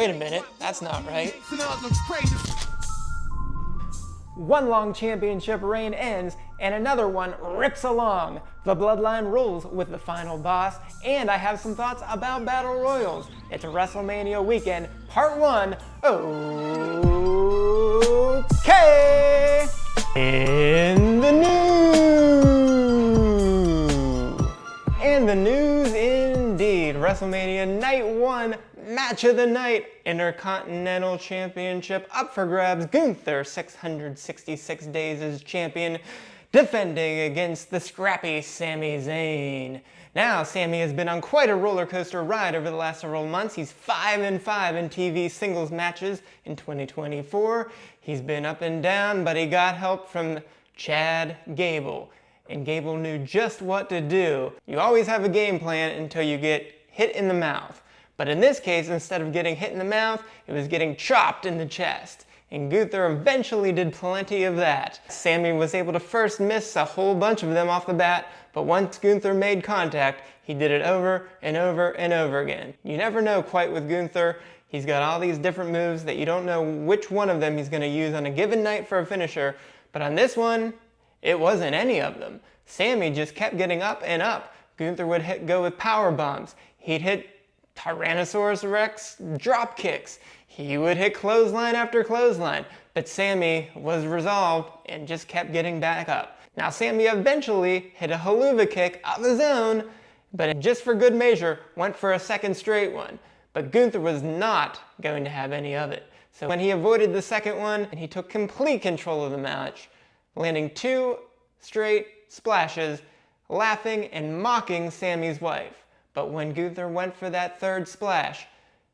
Wait a minute, that's not right. One long championship reign ends and another one rips along. The bloodline rules with the final boss, and I have some thoughts about battle royals. It's Wrestlemania weekend, part 1. Okay! In the news indeed. WrestleMania Night 1, match of the night, Intercontinental Championship up for grabs. Gunther, 666 days as champion, defending against the scrappy Sami Zayn. Now, Sami has been on quite a roller coaster ride over the last several months. He's 5-5 in TV singles matches in 2024. He's been up and down, but he got help from Chad Gable. And Gable knew just what to do. You always have a game plan until you get hit in the mouth. But in this case, instead of getting hit in the mouth, it was getting chopped in the chest. And Gunther eventually did plenty of that. Sami was able to first miss a whole bunch of them off the bat, but once Gunther made contact, he did it over and over and over again. You never know quite with Gunther. He's got all these different moves that you don't know which one of them he's going to use on a given night for a finisher. But on this one, it wasn't any of them. Sami just kept getting up and up. Gunther would go with power bombs. He'd hit Tyrannosaurus Rex drop kicks. He would hit clothesline after clothesline. But Sami was resolved and just kept getting back up. Now Sami eventually hit a haluva kick of his own, but just for good measure went for a second straight one. But Gunther was not going to have any of it. So when he avoided the second one, he took complete control of the match, landing 2 straight splashes, laughing and mocking Sami's wife. But when Gunther went for that third splash,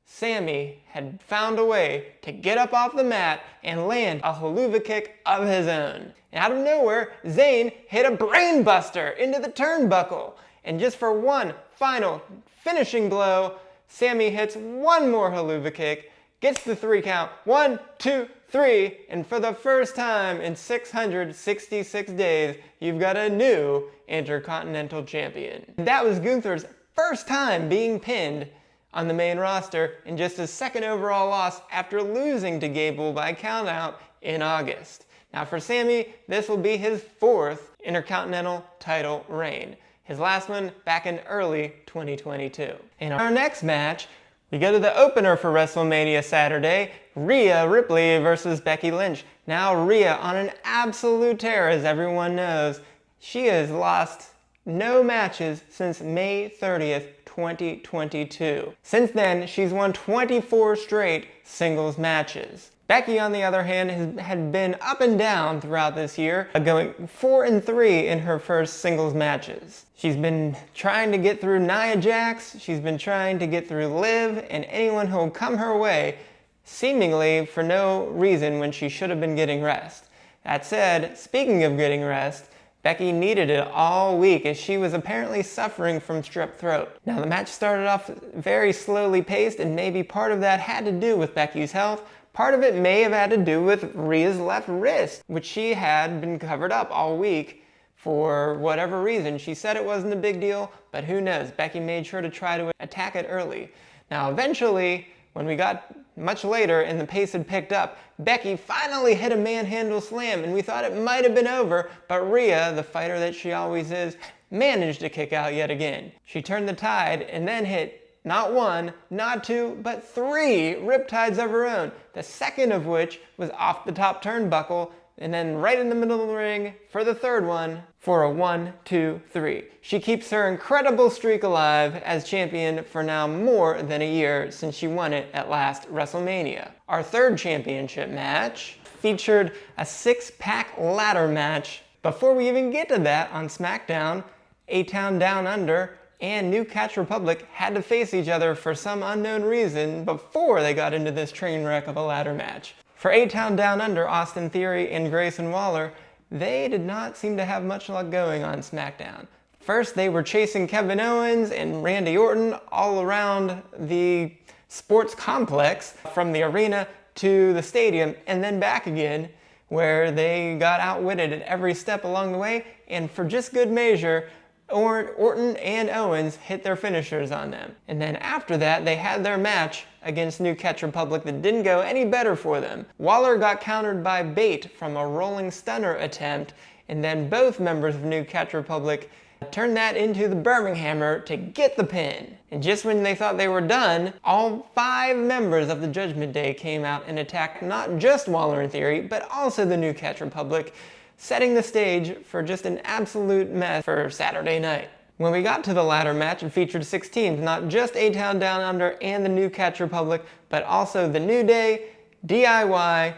Sami had found a way to get up off the mat and land a haluva kick of his own. And out of nowhere, Zayn hit a brain buster into the turnbuckle. And just for one final finishing blow, Sami hits one more haluva kick, gets the 3 count, 1, 2, 3, and for the first time in 666 days, you've got a new Intercontinental Champion. That was Gunther's first time being pinned on the main roster and just his second overall loss after losing to Gable by countout in August. Now for Sami, this will be his 4th Intercontinental title reign. His last one back in early 2022. In our next match, we go to the opener for WrestleMania Saturday, Rhea Ripley versus Becky Lynch. Now Rhea on an absolute tear, as everyone knows. She has lost no matches since May 30th, 2022. Since then, she's won 24 straight singles matches. Becky, on the other hand, had been up and down throughout this year, going 4-3 in her first singles matches. She's been trying to get through Nia Jax, she's been trying to get through Liv, and anyone who will come her way, seemingly for no reason when she should have been getting rest. That said, speaking of getting rest, Becky needed it all week as she was apparently suffering from strep throat. Now the match started off very slowly paced, and maybe part of that had to do with Becky's health. Part of it may have had to do with Rhea's left wrist, which she had been covered up all week for whatever reason. She said it wasn't a big deal, but who knows? Becky made sure to try to attack it early. Now eventually, when we got much later and the pace had picked up, Becky finally hit a manhandle slam, and we thought it might have been over, but Rhea, the fighter that she always is, managed to kick out yet again. She turned the tide and then hit not 1, not 2, but 3 riptides of her own, the second of which was off the top turnbuckle, and then right in the middle of the ring for the third one for a 1, 2, 3. She keeps her incredible streak alive as champion for now more than a year since she won it at last WrestleMania. Our third championship match featured a 6-pack ladder match. Before we even get to that, on Smackdown, A-Town Down Under and New Catch Republic had to face each other for some unknown reason before they got into this train wreck of a ladder match. For A-Town Down Under, Austin Theory and Grayson Waller, they did not seem to have much luck going on SmackDown. First, they were chasing Kevin Owens and Randy Orton all around the sports complex from the arena to the stadium and then back again, where they got outwitted at every step along the way, and for just good measure, Orton and Owens hit their finishers on them. And then after that, they had their match against New Catch Republic that didn't go any better for them. Waller got countered by Bate from a rolling stunner attempt, and then both members of New Catch Republic turned that into the Birminghammer to get the pin. And just when they thought they were done, all 5 members of the Judgment Day came out and attacked not just Waller in Theory, but also the New Catch Republic, setting the stage for just an absolute mess for Saturday night. When we got to the ladder match, it featured 6 teams, not just A-Town Down Under and the New Catch Republic, but also the New Day, DIY,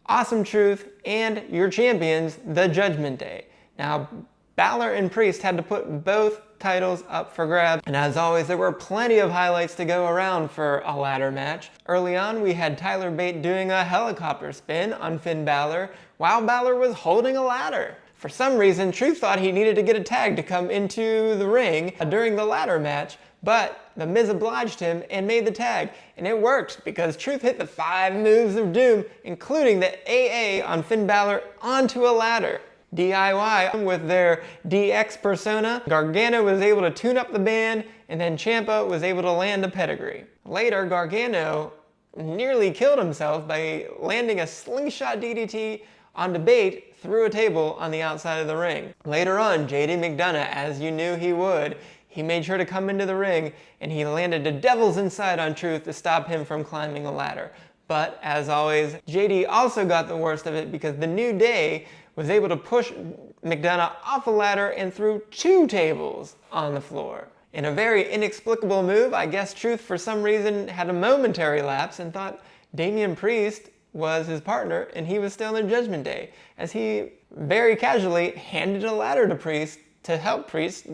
Awesome Truth, and your champions, the Judgment Day. Now, Balor and Priest had to put both titles up for grabs, and as always, there were plenty of highlights to go around for a ladder match. Early on, we had Tyler Bate doing a helicopter spin on Finn Balor while Balor was holding a ladder. For some reason, Truth thought he needed to get a tag to come into the ring during the ladder match, but The Miz obliged him and made the tag, and it worked because Truth hit the 5 moves of doom, including the AA on Finn Balor onto a ladder. DIY with their DX persona, Gargano was able to tune up the band, and then Ciampa was able to land a pedigree. Later, Gargano nearly killed himself by landing a slingshot DDT onto Bate through a table on the outside of the ring. Later on, JD McDonough, as you knew he would, he made sure to come into the ring, and he landed a Devil's Inside on Truth to stop him from climbing a ladder. But, as always, JD also got the worst of it because the New Day was able to push McDonough off a ladder and threw 2 tables on the floor. In a very inexplicable move, I guess Truth for some reason had a momentary lapse and thought Damian Priest was his partner and he was still in the Judgment Day, as he very casually handed a ladder to Priest to help Priest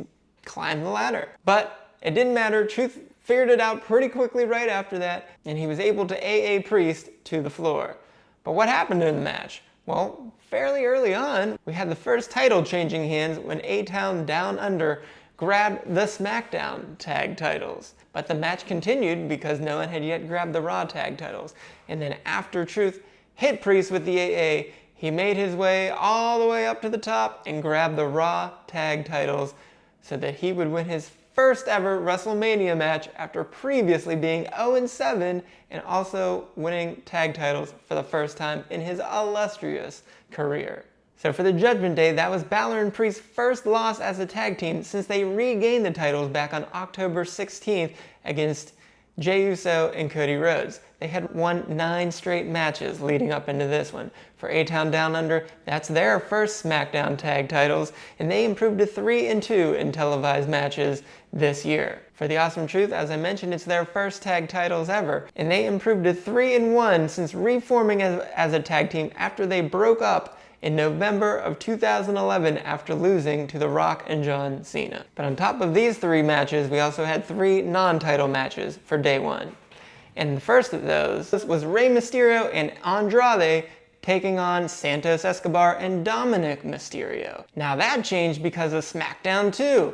climb the ladder. But it didn't matter, Truth figured it out pretty quickly right after that, and he was able to AA Priest to the floor. But what happened in the match? Well, fairly early on, we had the first title changing hands when A-Town Down Under grabbed the Smackdown tag titles. But the match continued because no one had yet grabbed the Raw tag titles. And then after Truth hit Priest with the AA, he made his way all the way up to the top and grabbed the Raw tag titles so that he would win his first ever WrestleMania match after previously being 0-7 and also winning tag titles for the first time in his illustrious career. So for the Judgment Day, that was Balor and Priest's first loss as a tag team since they regained the titles back on October 16th against Jey Uso and Cody Rhodes. They had won 9 straight matches leading up into this one. For A-Town Down Under, that's their first SmackDown tag titles, and they improved to 3-2 in televised matches this year. For the Awesome Truth, as I mentioned, it's their first tag titles ever, and they improved to 3-1 since reforming as a tag team after they broke up in November of 2011 after losing to The Rock and John Cena. But on top of these 3 matches, we also had 3 non-title matches for day 1. And the first of those was Rey Mysterio and Andrade taking on Santos Escobar and Dominic Mysterio. Now that changed because of SmackDown 2.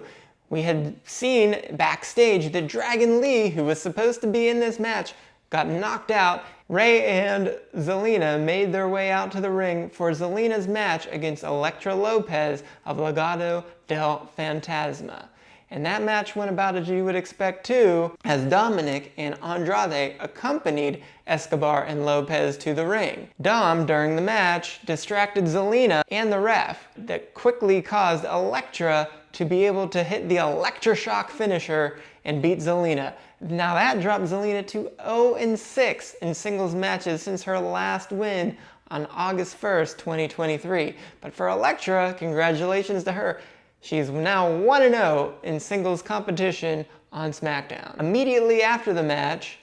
We had seen backstage that Dragon Lee, who was supposed to be in this match, got knocked out. Rey and Zelina made their way out to the ring for Zelina's match against Elektra Lopez of Legado del Fantasma. And that match went about as you would expect too, as Dominic and Andrade accompanied Escobar and Lopez to the ring. Dom, during the match, distracted Zelina and the ref that quickly caused Elektra to be able to hit the electroshock finisher and beat Zelina. Now that dropped Zelina to 0-6 in singles matches since her last win on August 1st, 2023. But for Elektra, congratulations to her. She's now 1-0 in singles competition on SmackDown. Immediately after the match,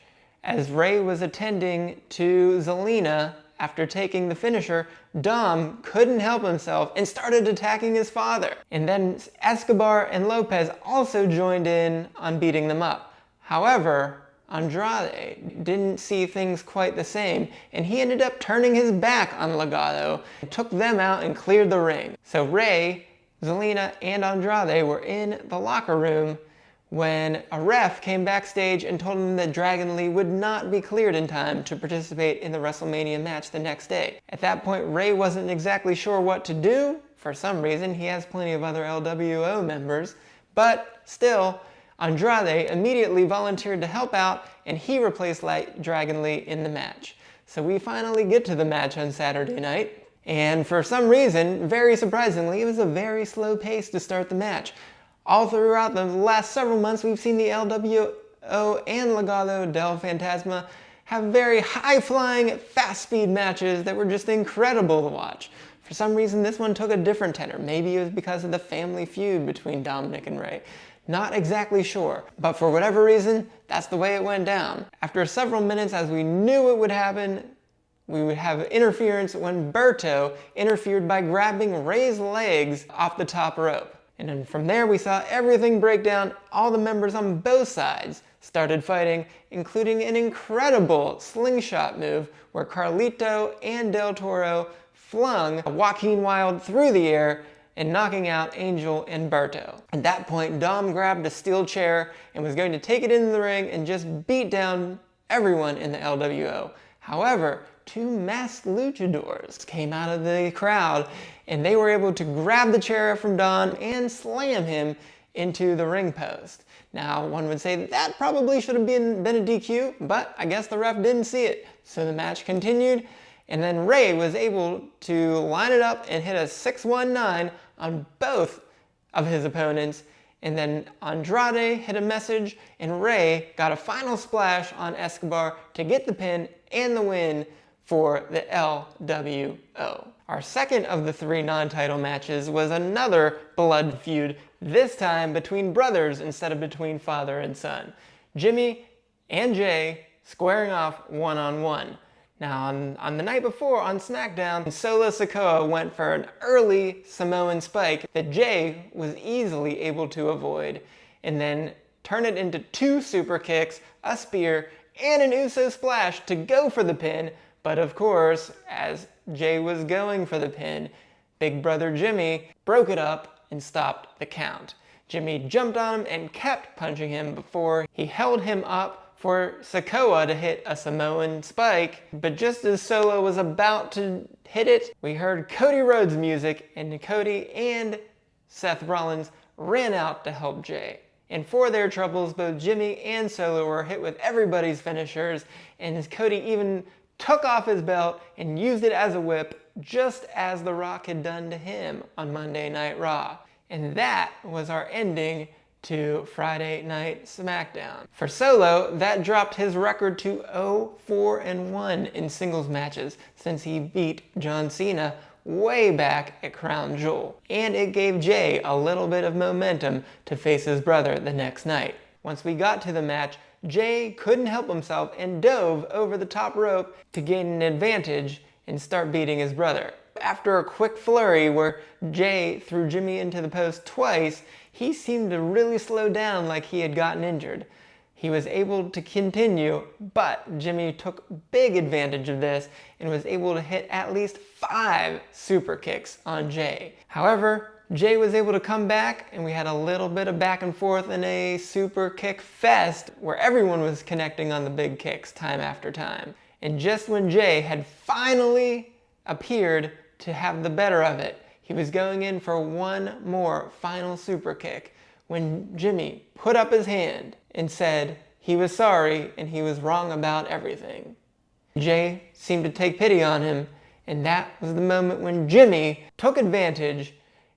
as Rey was attending to Zelina after taking the finisher, Dom couldn't help himself and started attacking his father. And then Escobar and Lopez also joined in on beating them up. However, Andrade didn't see things quite the same, and he ended up turning his back on Legado, took them out and cleared the ring. So Rey, Zelina, and Andrade were in the locker room when a ref came backstage and told them that Dragon Lee would not be cleared in time to participate in the WrestleMania match the next day. At that point, Rey wasn't exactly sure what to do. For some reason, he has plenty of other LWO members, But still, Andrade immediately volunteered to help out, and he replaced Dragon Lee in the match. So we finally get to the match on Saturday night, and for some reason, very surprisingly, it was a very slow pace to start the match. All throughout the last several months, we've seen the LWO and Legado del Fantasma have very high-flying, fast-speed matches that were just incredible to watch. For some reason, this one took a different tenor. Maybe it was because of the family feud between Dominic and Rey. Not exactly sure, but for whatever reason, that's the way it went down. After several minutes, as we knew it would happen, we would have interference when Berto interfered by grabbing Rey's legs off the top rope. And then from there, we saw everything break down. All the members on both sides started fighting, including an incredible slingshot move where Carlito and Del Toro flung Joaquin Wilde through the air and knocking out Angel and Berto. At that point, Dom grabbed a steel chair and was going to take it into the ring and just beat down everyone in the LWO. However, two masked luchadors came out of the crowd and they were able to grab the chair from Dom and slam him into the ring post. Now, one would say that probably should have been a DQ, but I guess the ref didn't see it. So the match continued, and then Rey was able to line it up and hit a 619 on both of his opponents, and then Andrade hit a message, and Rey got a final splash on Escobar to get the pin and the win for the LWO. Our second of the three non-title matches was another blood feud, this time between brothers instead of between father and son. Jimmy and Jay squaring off one-on-one. Now, on the night before on SmackDown, Solo Sikoa went for an early Samoan spike that Jay was easily able to avoid, and then turn it into two super kicks, a spear, and an Uso splash to go for the pin. But of course, as Jay was going for the pin, Big Brother Jimmy broke it up and stopped the count. Jimmy jumped on him and kept punching him before he held him up for Sikoa to hit a Samoan spike. But just as Solo was about to hit it, we heard Cody Rhodes music, and Cody and Seth Rollins ran out to help Jay. And for their troubles, both Jimmy and Solo were hit with everybody's finishers, and Cody even took off his belt and used it as a whip, just as The Rock had done to him on Monday Night Raw. And that was our ending to Friday Night Smackdown. For Solo, that dropped his record to 0-4-1 in singles matches since he beat John Cena way back at Crown Jewel. And it gave Jay a little bit of momentum to face his brother the next night. Once we got to the match, Jay couldn't help himself and dove over the top rope to gain an advantage and start beating his brother. After a quick flurry where Jay threw Jimmy into the post twice, he seemed to really slow down like he had gotten injured. He was able to continue, but Jimmy took big advantage of this and was able to hit at least 5 super kicks on Jay. However, Jay was able to come back, and we had a little bit of back and forth in a super kick fest where everyone was connecting on the big kicks time after time. And just when Jay had finally appeared to have the better of it, he was going in for one more final super kick when Jimmy put up his hand and said he was sorry and he was wrong about everything. Jay seemed to take pity on him, and that was the moment when Jimmy took advantage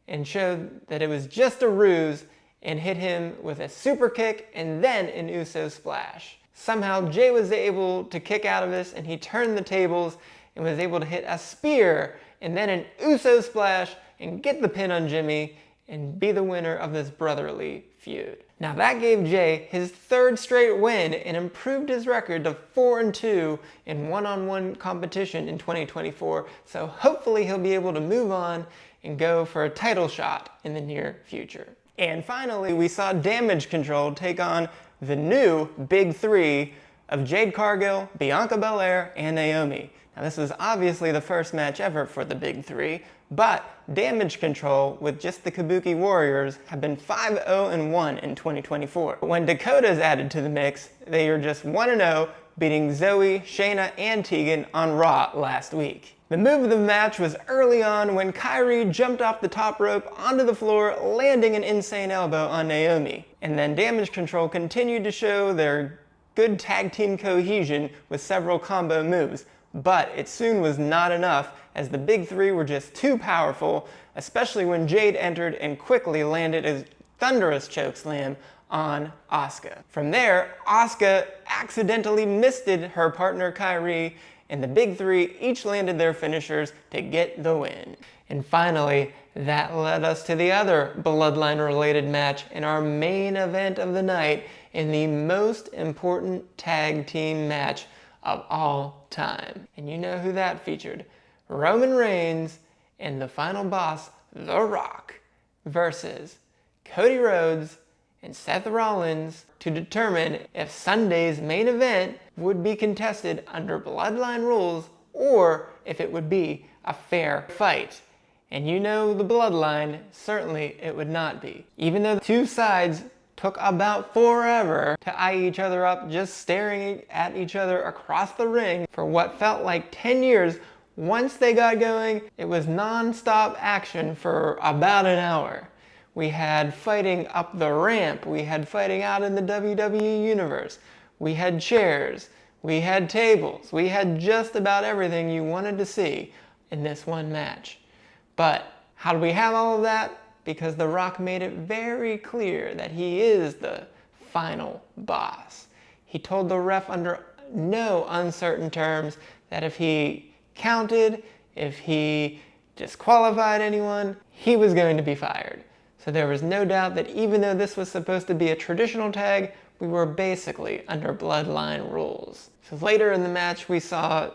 and showed that it was just a ruse and hit him with a super kick and then an Uso splash. Somehow Jay was able to kick out of this, and he turned the tables and was able to hit a spear and then an Uso splash and get the pin on Jimmy and be the winner of this brotherly feud. Now that gave Jay his 3rd straight win and improved his record to 4-2 in one-on-one competition in 2024, so hopefully he'll be able to move on and go for a title shot in the near future. And finally, we saw Damage Control take on the new Big Three of Jade Cargill, Bianca Belair, and Naomi. Now this was obviously the first match ever for the Big Three, but Damage Control with just the Kabuki Warriors have been 5-0-1 in 2024. When Dakota is added to the mix, they are just 1-0, beating Zoe, Shayna, and Tegan on Raw last week. The move of the match was early on when Kairi jumped off the top rope onto the floor, landing an insane elbow on Naomi. And then Damage Control continued to show their good tag team cohesion with several combo moves. But it soon was not enough, as the big three were just too powerful, especially when Jade entered and quickly landed a thunderous chokeslam on Asuka. From there, Asuka accidentally misted her partner Kairi, and the big three each landed their finishers to get the win. And finally, that led us to the other bloodline-related match in our main event of the night, in the most important tag team match of all time. And you know who that featured? Roman Reigns and the final boss, The Rock, versus Cody Rhodes and Seth Rollins to determine if Sunday's main event would be contested under bloodline rules or if it would be a fair fight. And you know the bloodline, certainly it would not be. Even though the two sides took about forever to eye each other up, just staring at each other across the ring for what felt like 10 years, once they got going, it was non-stop action for about an hour. We had fighting up the ramp, we had fighting out in the WWE universe, we had chairs, we had tables, we had just about everything you wanted to see in this one match. But how do we have all of that? Because The Rock made it very clear that he is the final boss. He told the ref under no uncertain terms that if he counted, if he disqualified anyone, he was going to be fired. So there was no doubt that even though this was supposed to be a traditional tag, we were basically under bloodline rules. So later in the match, we saw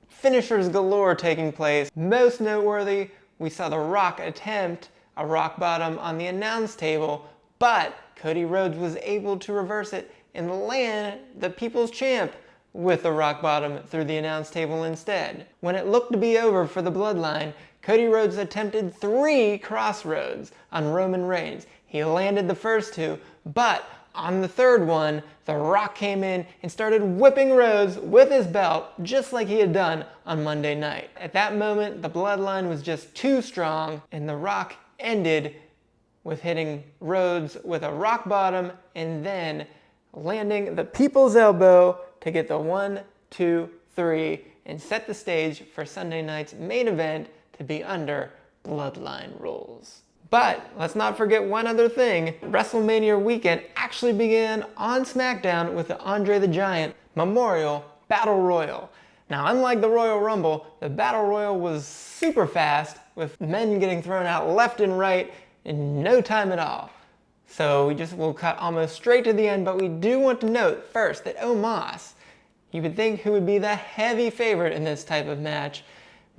finishers galore taking place. Most noteworthy, we saw The Rock attempt a rock bottom on the announce table, but Cody Rhodes was able to reverse it and land the People's Champ with the rock bottom through the announce table instead. When it looked to be over for the bloodline, Cody Rhodes attempted 3 crossroads on Roman Reigns. He landed the first 2, but on the third one, The Rock came in and started whipping Rhodes with his belt, just like he had done on Monday night. At that moment, the bloodline was just too strong, and The Rock ended with hitting Rhodes with a rock bottom and then landing the People's Elbow to get the 1, 2, 3 and set the stage for Sunday night's main event to be under bloodline rules. But let's not forget one other thing. WrestleMania weekend actually began on SmackDown with the Andre the Giant Memorial Battle Royal. Now, unlike the Royal Rumble, the Battle Royal was super fast, with men getting thrown out left and right in no time at all. So we'll cut almost straight to the end, but we do want to note first that Omos, you would think who would be the heavy favorite in this type of match,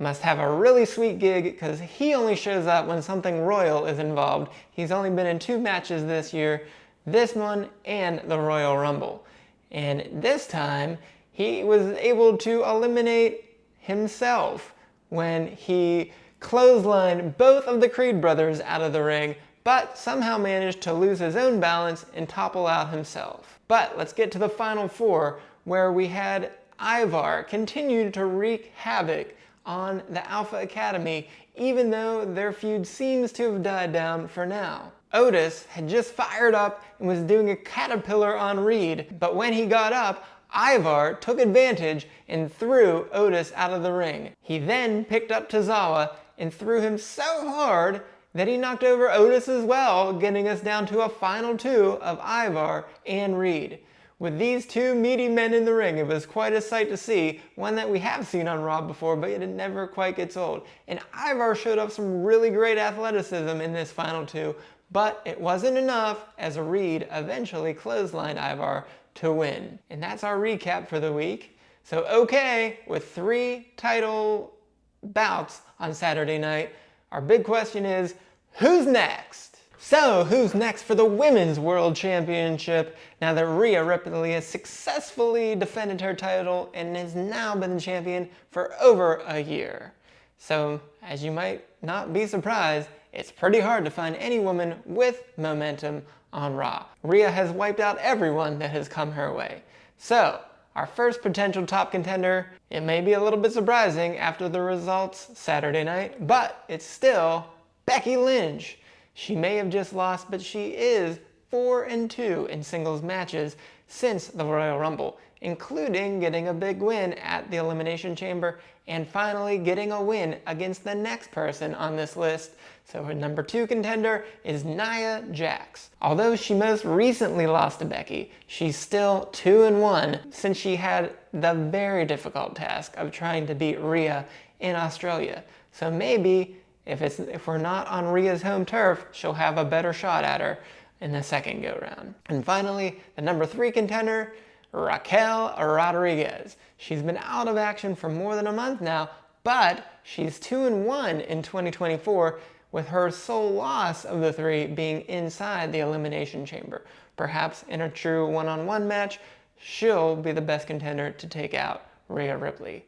must have a really sweet gig, because he only shows up when something royal is involved. He's only been in 2 matches this year, this one and the Royal Rumble. And this time, he was able to eliminate himself when he clotheslined both of the Creed brothers out of the ring, but somehow managed to lose his own balance and topple out himself. But let's get to the final 4, where we had Ivar continue to wreak havoc on the Alpha Academy, even though their feud seems to have died down for now. Otis had just fired up and was doing a caterpillar on Reed, but when he got up, Ivar took advantage and threw Otis out of the ring. He then picked up Tozawa and threw him so hard that he knocked over Otis as well, getting us down to a final 2 of Ivar and Reed. With these 2 meaty men in the ring, it was quite a sight to see, one that we have seen on Raw before, but it never quite gets old. And Ivar showed up some really great athleticism in this final 2, but it wasn't enough, as Reed eventually clotheslined Ivar to win. And that's our recap for the week. So okay, with 3 title bouts on Saturday night, our big question is, who's next? So, who's next for the Women's World Championship now that Rhea Ripley has successfully defended her title and has now been the champion for over a year? So, as you might not be surprised, it's pretty hard to find any woman with momentum on Raw. Rhea has wiped out everyone that has come her way. So, our first potential top contender. It may be a little bit surprising after the results Saturday night, but it's still Becky Lynch. She may have just lost, but she is 4-2 in singles matches since the Royal Rumble, including getting a big win at the Elimination Chamber and finally getting a win against the next person on this list. So her number 2 contender is Nia Jax. Although she most recently lost to Becky, she's still 2-1 since she had the very difficult task of trying to beat Rhea in Australia. So maybe if we're not on Rhea's home turf, she'll have a better shot at her in the second go round. And finally, the number 3 contender, Raquel Rodriguez. She's been out of action for more than a month now, but she's 2-1 in 2024, with her sole loss of the 3 being inside the Elimination Chamber. Perhaps in a true one-on-one match, she'll be the best contender to take out Rhea Ripley.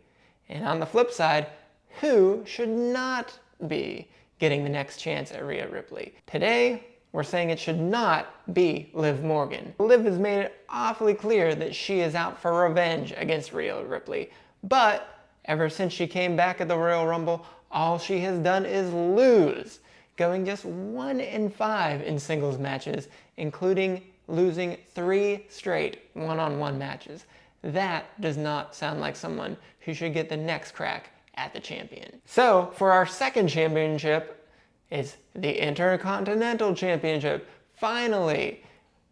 And on the flip side, who should not be getting the next chance at Rhea Ripley? Today, we're saying it should not be Liv Morgan. Liv has made it awfully clear that she is out for revenge against Rhea Ripley, but ever since she came back at the Royal Rumble, all she has done is lose, going just 1-5 in singles matches, including losing 3 straight one-on-one matches. That does not sound like someone who should get the next crack at the champion. So for our second championship is the Intercontinental Championship. Finally,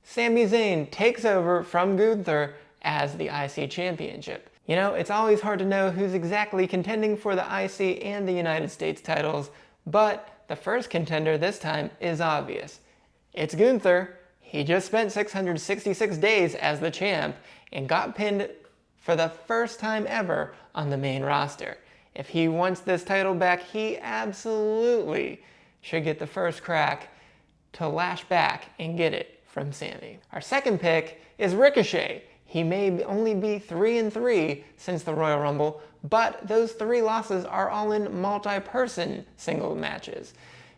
Sami Zayn takes over from Gunther as the IC Championship. You know, it's always hard to know who's exactly contending for the IC and the United States titles, but the first contender this time is obvious. It's Gunther. He just spent 666 days as the champ and got pinned for the first time ever on the main roster. If he wants this title back, he absolutely should get the first crack to lash back and get it from Sami. Our second pick is Ricochet. He may only be 3-3 since the Royal Rumble, but those 3 losses are all in multi-person single matches,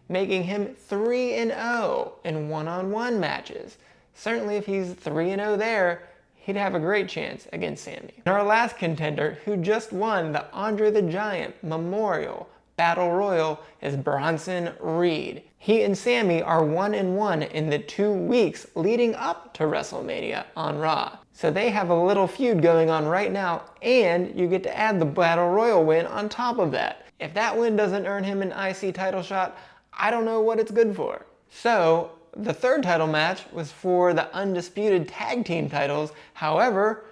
making him 3-0 in one-on-one matches. Certainly if he's 3-0 there, he'd have a great chance against Sami. And our last contender, who just won the Andre the Giant Memorial Battle Royal, is Bronson Reed. He and Sami are 1-1 in the 2 weeks leading up to WrestleMania on Raw. So they have a little feud going on right now, and you get to add the Battle Royal win on top of that. If that win doesn't earn him an IC title shot, I don't know what it's good for. So the third title match was for the undisputed tag team titles. However,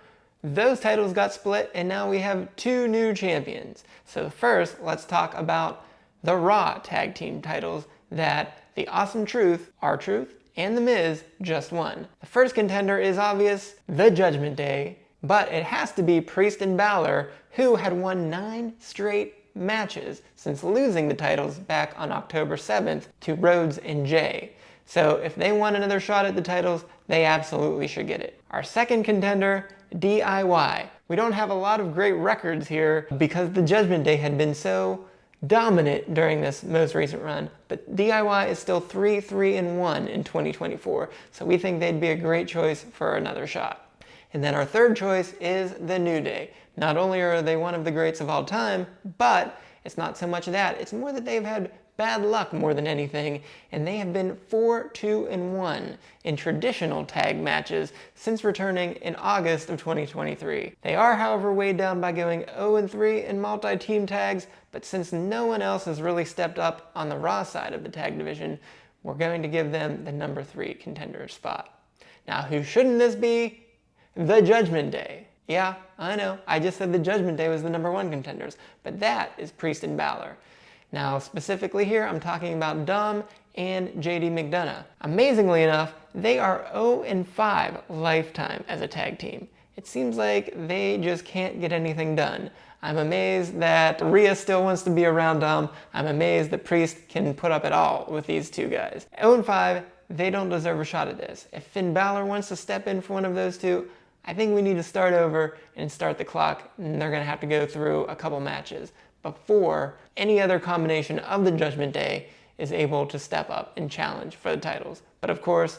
those titles got split and now we have 2 new champions. So first, let's talk about the Raw tag team titles that the Awesome Truth, R-Truth, and The Miz just won. The first contender is obvious, the Judgment Day, but it has to be Priest and Balor, who had won 9 straight matches since losing the titles back on October 7th to Rhodes and Jay. So if they want another shot at the titles, they absolutely should get it. Our second contender, DIY. We don't have a lot of great records here because the Judgment Day had been so dominant during this most recent run, but DIY is still 3-1 in 2024, so we think they'd be a great choice for another shot. And then our third choice is the New Day. Not only are they one of the greats of all time, but it's not so much that, it's more that they've had bad luck more than anything, and they have been 4-2-1 in traditional tag matches since returning in August of 2023. They are, however, weighed down by going 0-3 in multi-team tags, but since no one else has really stepped up on the Raw side of the tag division, we're going to give them the number 3 contender spot. Now, who shouldn't this be? The Judgment Day. Yeah, I know, I just said the Judgment Day was the number 1 contenders, but that is Priest and Balor. Now, specifically here, I'm talking about Dom and JD McDonough. Amazingly enough, they are 0-5 lifetime as a tag team. It seems like they just can't get anything done. I'm amazed that Rhea still wants to be around Dom. I'm amazed that Priest can put up at all with these 2 guys. 0-5, they don't deserve a shot at this. If Finn Balor wants to step in for one of those 2, I think we need to start over and start the clock, and they're gonna have to go through a couple matches before any other combination of the Judgment Day is able to step up and challenge for the titles. But of course,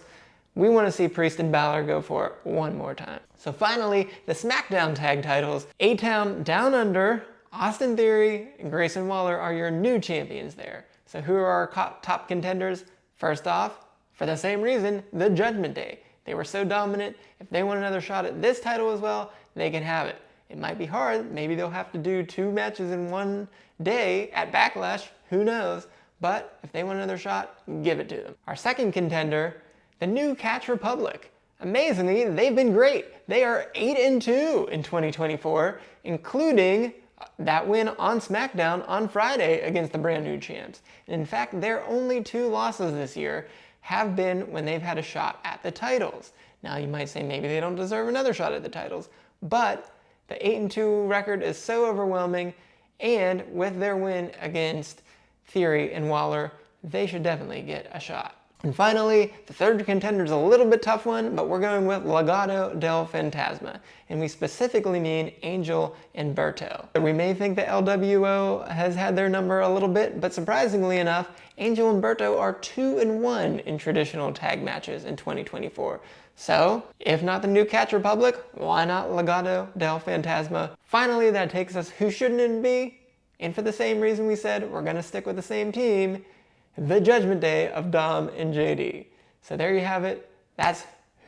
We want to see Priest and Balor go for it one more time. So finally, the SmackDown tag titles. A-Town Down Under, Austin Theory, and Grayson Waller are your new champions there. So who are our top contenders? First off, for the same reason, the Judgment Day. They were so dominant. If they want another shot at this title as well, they can have it. It might be hard. Maybe they'll have to do 2 matches in one day at Backlash. Who knows? But if they want another shot, give it to them. Our second contender, the new Catch Republic. Amazingly, they've been great. They are 8-2 in 2024, including that win on SmackDown on Friday against the brand new champs. And in fact, their only 2 losses this year have been when they've had a shot at the titles. Now you might say maybe they don't deserve another shot at the titles, but the 8-2 record is so overwhelming, and with their win against Theory and Waller, they should definitely get a shot. And finally, the third contender is a little bit tough one, but we're going with Legado del Fantasma. And we specifically mean Angel and Berto. We may think the LWO has had their number a little bit, but surprisingly enough, Angel and Berto are 2-1 in traditional tag matches in 2024. So, if not the new Catch Republic, why not Legado del Fantasma? Finally, that takes us who shouldn't it be? And for the same reason we said we're gonna stick with the same team, the Judgment Day of Dom and JD. So there you have it. That's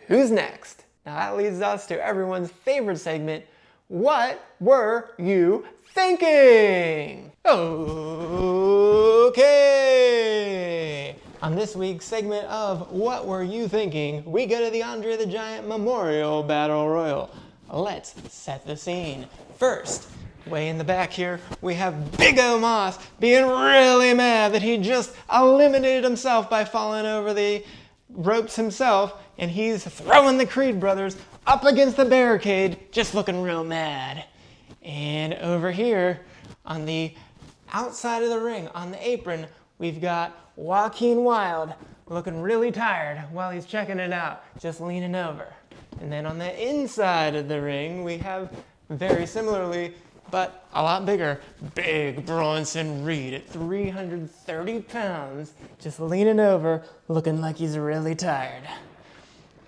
who's next. Now that leads us to everyone's favorite segment, what were you thinking? Okay. On this week's segment of What Were You Thinking, we go to the Andre the Giant Memorial Battle Royal. Let's set the scene. First, way in the back here, we have Big Omos being really mad that he just eliminated himself by falling over the ropes himself, and he's throwing the Creed brothers up against the barricade, just looking real mad. And over here, on the outside of the ring, on the apron, we've got Joaquin Wilde looking really tired while he's checking it out, just leaning over. And then on the inside of the ring, we have very similarly, but a lot bigger, Big Bronson Reed at 330 pounds, just leaning over, looking like he's really tired.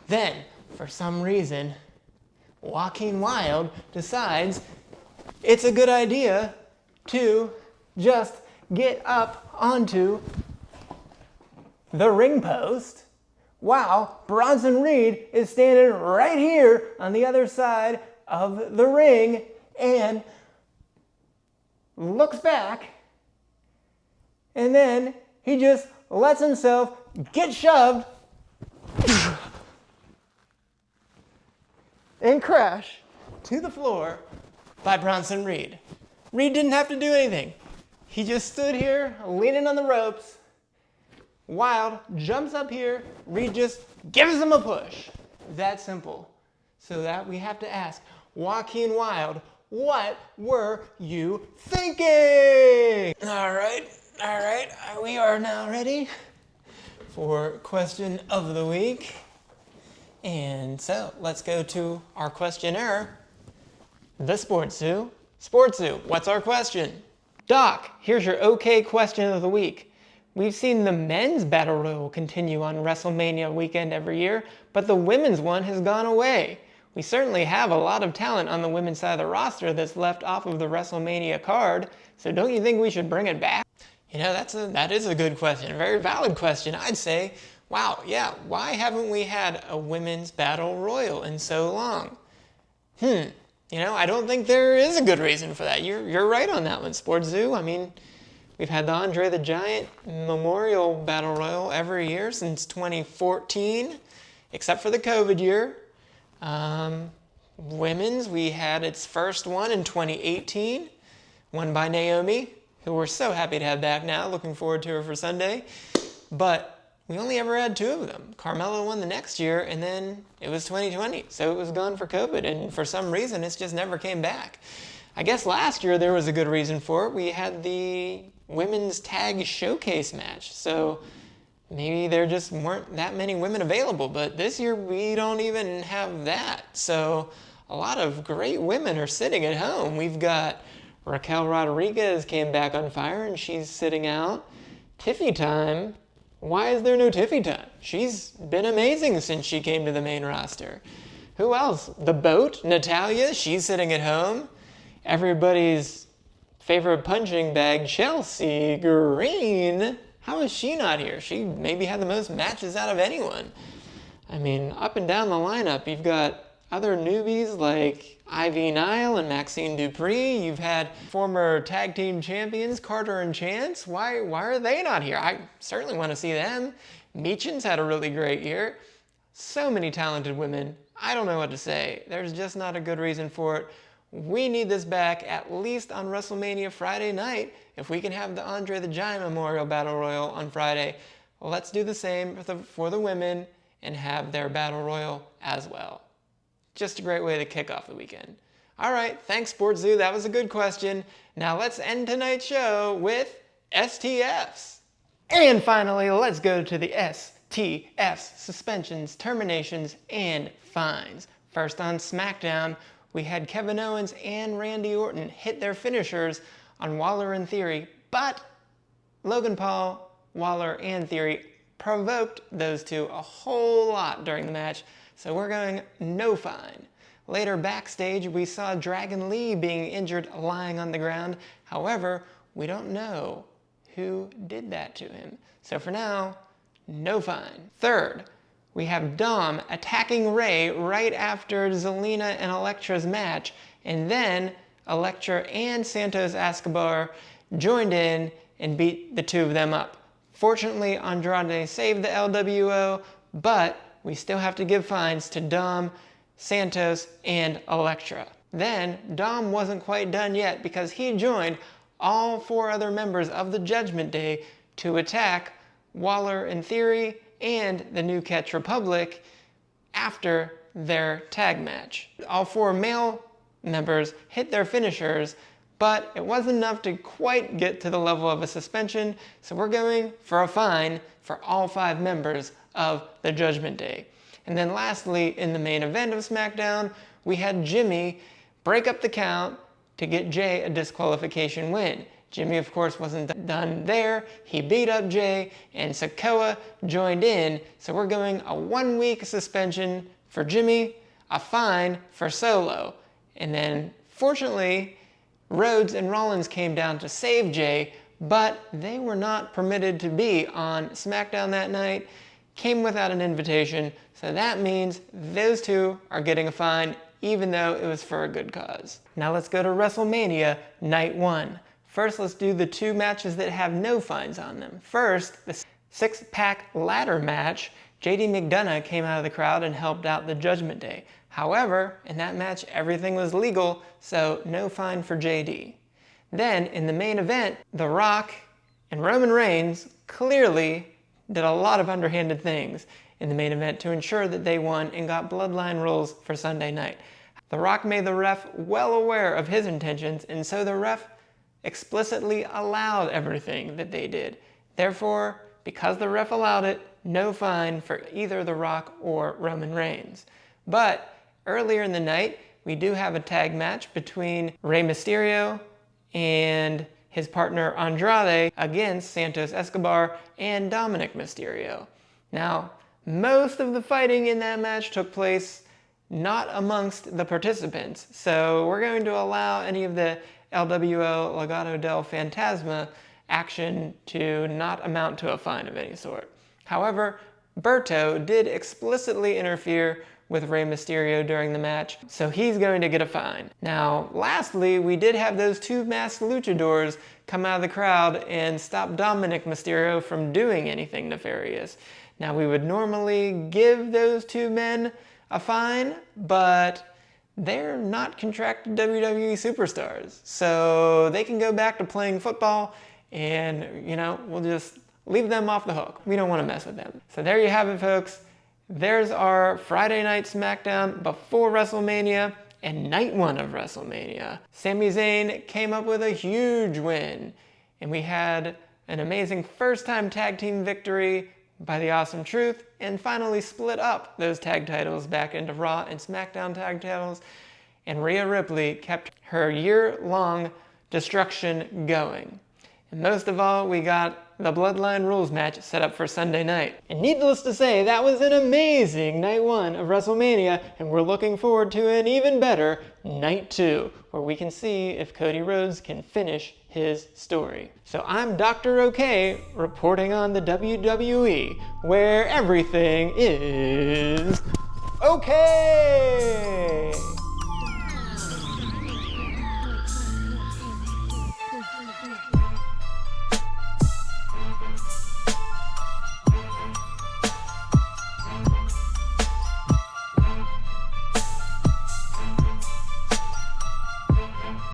Then, for some reason, Joaquin Wilde decides it's a good idea to just get up onto the ring post while Bronson Reed is standing right here on the other side of the ring and looks back, and then he just lets himself get shoved and crash to the floor by Bronson Reed. Reed didn't have to do anything. He just stood here leaning on the ropes. Wilde jumps up here, Reed just gives him a push. That simple. So that we have to ask Joaquin Wilde, what were you thinking? All right, we are now ready for question of the week. And so let's go to our questionnaire, the Sports Zoo. Sports Zoo, what's our question? Doc, here's your okay question of the week. We've seen the men's battle royal continue on WrestleMania weekend every year, but the women's one has gone away. We certainly have a lot of talent on the women's side of the roster that's left off of the WrestleMania card, so don't you think we should bring it back? You know, that is a good question, a very valid question. I'd say, wow, yeah, why haven't we had a women's battle royal in so long? You know, I don't think there is a good reason for that. You're right on that one, Sports Zoo. I mean, we've had the Andre the Giant Memorial Battle Royal every year since 2014, except for the COVID year. Women's, we had its first one in 2018, won by Naomi, who we're so happy to have back now, looking forward to her for Sunday. But we only ever had 2 of them. Carmella won the next year, and then it was 2020, so it was gone for COVID, and for some reason, it's just never came back. I guess last year there was a good reason for it. We had the women's tag showcase match, so maybe there just weren't that many women available, but this year we don't even have that. So a lot of great women are sitting at home. We've got Raquel Rodriguez came back on fire, and she's sitting out. Tiffy Time Why is there no Tiffy time? She's been amazing since she came to the main roster. Who else? The Boat, Natalya, she's sitting at home. Everybody's favorite punching bag, Chelsea Green. How is she not here? She maybe had the most matches out of anyone. I mean, up and down the lineup, you've got other newbies like Ivy Nile and Maxine Dupree. You've had former tag team champions, Carter and Chance. Why are they not here? I certainly want to see them. Meechan's had a really great year. So many talented women. I don't know what to say. There's just not a good reason for it. We need this back at least on WrestleMania Friday night. If we can have the Andre the Giant Memorial Battle Royal on Friday, let's do the same for the women and have their Battle Royal as well. Just a great way to kick off the weekend. All right, thanks Sports Zoo, that was a good question. Now let's end tonight's show with STFs. And finally, let's go to the STFs, suspensions, terminations, and fines. First on SmackDown, we had Kevin Owens and Randy Orton hit their finishers on Waller and Theory, but Logan Paul, Waller, and Theory provoked those two a whole lot during the match, so we're going no fine. Later backstage, we saw Dragon Lee being injured lying on the ground. However, we don't know who did that to him. So for now, no fine. Third, we have Dom attacking Ray right after Zelina and Elektra's match, and then Elektra and Santos Escobar joined in and beat the two of them up. Fortunately, Andrade saved the LWO, but we still have to give fines to Dom, Santos, and Elektra. Then, Dom wasn't quite done yet because he joined all 4 other members of the Judgment Day to attack Waller and Theory and the New Catch Republic after their tag match. All 4 male members hit their finishers, but it wasn't enough to quite get to the level of a suspension, so we're going for a fine for all 5 members of the Judgment Day. And then lastly, in the main event of SmackDown, we had Jimmy break up the count to get Jay a disqualification win. Jimmy, of course, wasn't done there. He beat up Jay, and Sikoa joined in. So we're going a 1-week suspension for Jimmy, a fine for Solo. And then, fortunately, Rhodes and Rollins came down to save Jay, but they were not permitted to be on SmackDown that night, came without an invitation. So that means those two are getting a fine, even though it was for a good cause. Now let's go to WrestleMania Night 1. First, let's do the 2 matches that have no fines on them. First, the 6-pack ladder match. JD McDonough came out of the crowd and helped out the Judgment Day. However, in that match, everything was legal, so no fine for JD. Then, in the main event, The Rock and Roman Reigns clearly did a lot of underhanded things in the main event to ensure that they won and got bloodline rules for Sunday night. The Rock made the ref well aware of his intentions, and so the ref explicitly allowed everything that they did. Therefore, because the ref allowed it, no fine for either The Rock or Roman Reigns. But earlier in the night, we do have a tag match between Rey Mysterio and his partner Andrade against Santos Escobar and Dominic Mysterio. Now, most of the fighting in that match took place not amongst the participants, so we're going to allow any of the LWO Legado del Fantasma action to not amount to a fine of any sort. However, Berto did explicitly interfere with Rey Mysterio during the match, so he's going to get a fine. Now, lastly, we did have those 2 masked luchadors come out of the crowd and stop Dominic Mysterio from doing anything nefarious. Now, we would normally give those 2 men a fine, but they're not contracted WWE superstars, so they can go back to playing football and, we'll just leave them off the hook. We don't want to mess with them. So there you have it, folks. There's our Friday Night Smackdown before WrestleMania and Night 1 of WrestleMania. Sami Zayn came up with a huge win, and we had an amazing first-time tag team victory by the Awesome Truth, and finally split up those tag titles back into Raw and SmackDown tag titles, and Rhea Ripley kept her year-long destruction going. And most of all, we got the Bloodline Rules match set up for Sunday night. And needless to say, that was an amazing night 1 of WrestleMania, and we're looking forward to an even better night 2, where we can see if Cody Rhodes can finish his story. So I'm Dr. O'Kay, reporting on the WWE, where everything is okay.